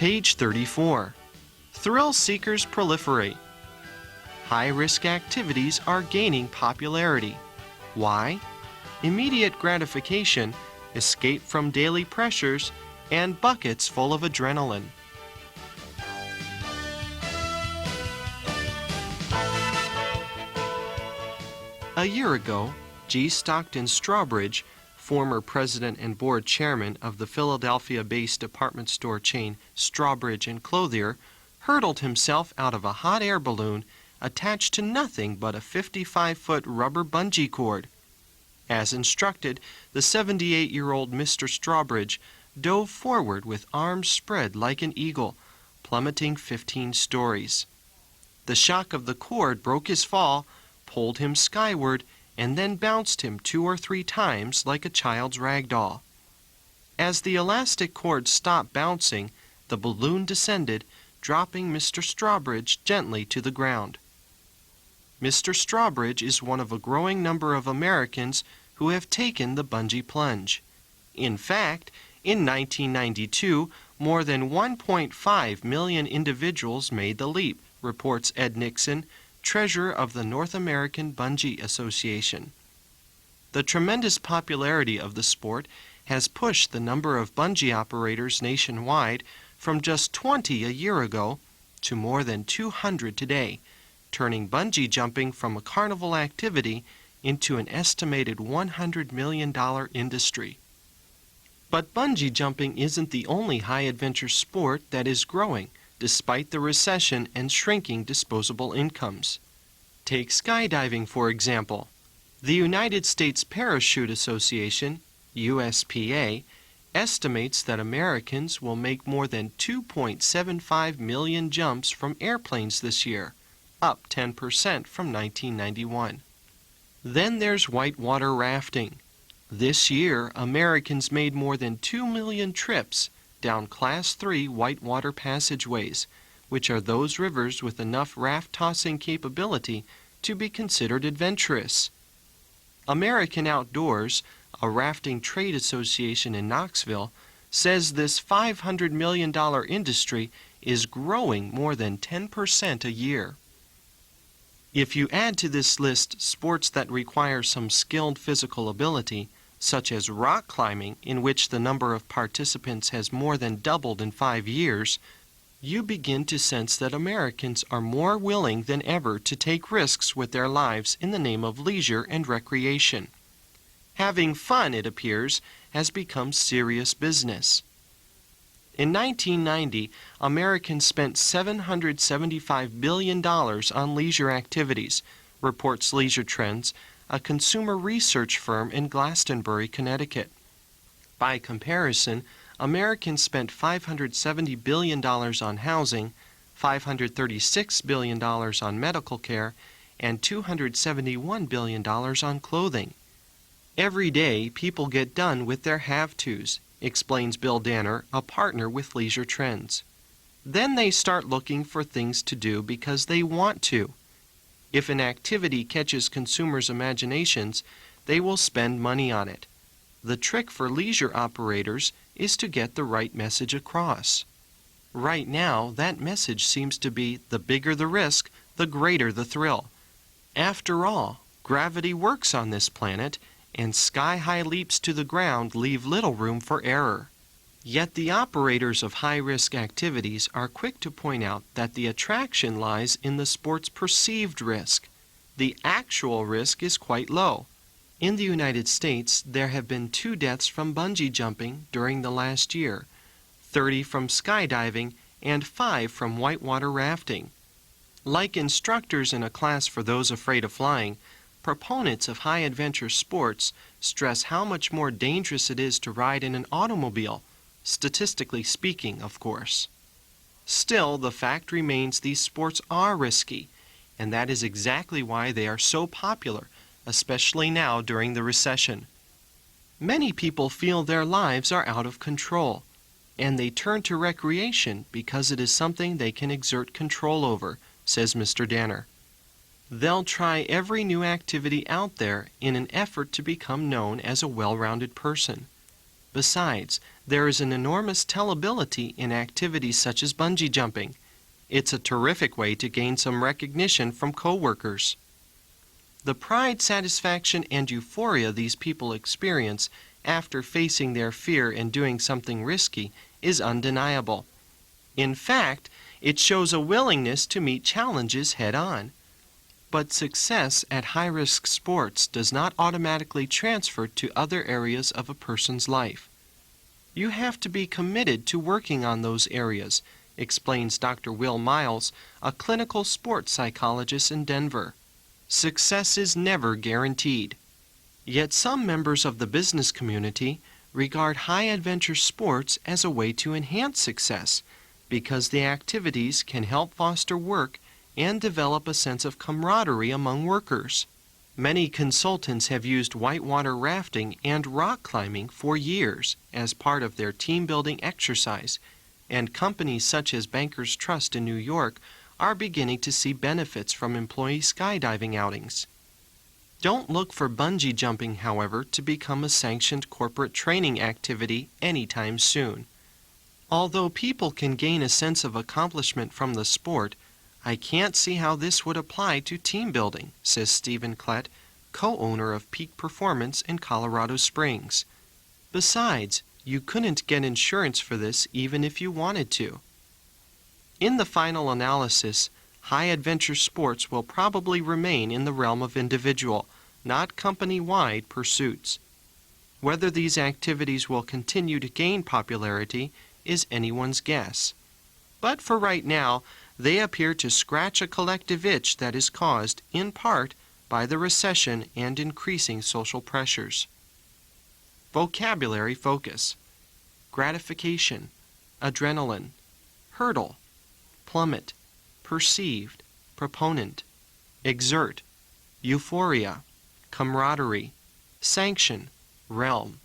Page 34. Thrill seekers proliferate. High-risk activities are gaining popularity. Why? Immediate gratification, escape from daily pressures, and buckets full of adrenaline. A year ago, G. Stockton Strawbridge, former president and board chairman of the Philadelphia-based department store chain Strawbridge & Clothier, hurled himself out of a hot air balloon attached to nothing but a 55-foot rubber bungee cord. As instructed, the 78-year-old Mr. Strawbridge dove forward with arms spread like an eagle, plummeting 15 stories. The shock of the cord broke his fall, pulled him skyward, and then bounced him 2 or 3 times like a child's rag doll. As the elastic cord stopped bouncing, the balloon descended, dropping Mr. Strawbridge gently to the ground. Mr. Strawbridge is one of a growing number of Americans who have taken the bungee plunge. In fact, in 1992, more than 1.5 million individuals made the leap, reports Ed Nixon, treasurer of the North American Bungee Association. The tremendous popularity of the sport has pushed the number of bungee operators nationwide from just 20 a year ago to more than 200 today, turning bungee jumping from a carnival activity into an estimated $100 million industry. But bungee jumping isn't the only high-adventure sport that is growing, despite the recession and shrinking disposable incomes. Take skydiving, for example. The United States Parachute Association, USPA, estimates that Americans will make more than 2.75 million jumps from airplanes this year, up 10% from 1991. Then there's whitewater rafting. This year, Americans made more than 2 million trips down Class 3 whitewater passageways, which are those rivers with enough raft-tossing capability to be considered adventurous. American Outdoors, a rafting trade association in Knoxville, says this $500 million industry is growing more than 10% a year. If you add to this list sports that require some skilled physical ability, such as rock climbing, in which the number of participants has more than doubled in 5 years, you begin to sense that Americans are more willing than ever to take risks with their lives in the name of leisure and recreation. Having fun, it appears, has become serious business. In 1990, Americans spent $775 billion on leisure activities, reports Leisure Trends, a consumer research firm in Glastonbury, Connecticut. By comparison, Americans spent $570 billion on housing, $536 billion on medical care, and $271 billion on clothing. Every day, people get done with their have-tos, explains Bill Danner, a partner with Leisure Trends. Then they start looking for things to do because they want to. If an activity catches consumers' imaginations, they will spend money on it. The trick for leisure operators is to get the right message across. Right now, that message seems to be the bigger the risk, the greater the thrill. After all, gravity works on this planet, and sky-high leaps to the ground leave little room for error. Yet the operators of high-risk activities are quick to point out that the attraction lies in the sport's perceived risk. The actual risk is quite low. In the United States, there have been 2 deaths from bungee jumping during the last year, 30 from skydiving, and 5 from whitewater rafting. Like instructors in a class for those afraid of flying, proponents of high-adventure sports stress how much more dangerous it is to ride in an automobile, statistically speaking, of course. Still, the fact remains these sports are risky, and that is exactly why they are so popular, especially now during the recession. Many people feel their lives are out of control, and they turn to recreation because it is something they can exert control over, says Mr. Danner. They'll try every new activity out there in an effort to become known as a well-rounded person. Besides, there is an enormous tellability in activities such as bungee jumping. It's a terrific way to gain some recognition from coworkers. The pride, satisfaction, and euphoria these people experience after facing their fear and doing something risky is undeniable. In fact, it shows a willingness to meet challenges head-on. But success at high-risk sports does not automatically transfer to other areas of a person's life. You have to be committed to working on those areas, explains Dr. Will Miles, a clinical sports psychologist in Denver. Success is never guaranteed. Yet some members of the business community regard high-adventure sports as a way to enhance success because the activities can help foster work and develop a sense of camaraderie among workers. Many consultants have used whitewater rafting and rock climbing for years as part of their team-building exercise, and companies such as Bankers Trust in New York are beginning to see benefits from employee skydiving outings. Don't look for bungee jumping, however, to become a sanctioned corporate training activity anytime soon. Although people can gain a sense of accomplishment from the sport, I can't see how this would apply to team building, says Stephen Klett, co-owner of Peak Performance in Colorado Springs. Besides, you couldn't get insurance for this even if you wanted to. In the final analysis, high-adventure sports will probably remain in the realm of individual, not company-wide pursuits. Whether these activities will continue to gain popularity is anyone's guess. But for right now, they appear to scratch a collective itch that is caused, in part, by the recession and increasing social pressures. Vocabulary focus: gratification, adrenaline, hurdle, plummet, perceived, proponent, exert, euphoria, camaraderie, sanction, realm.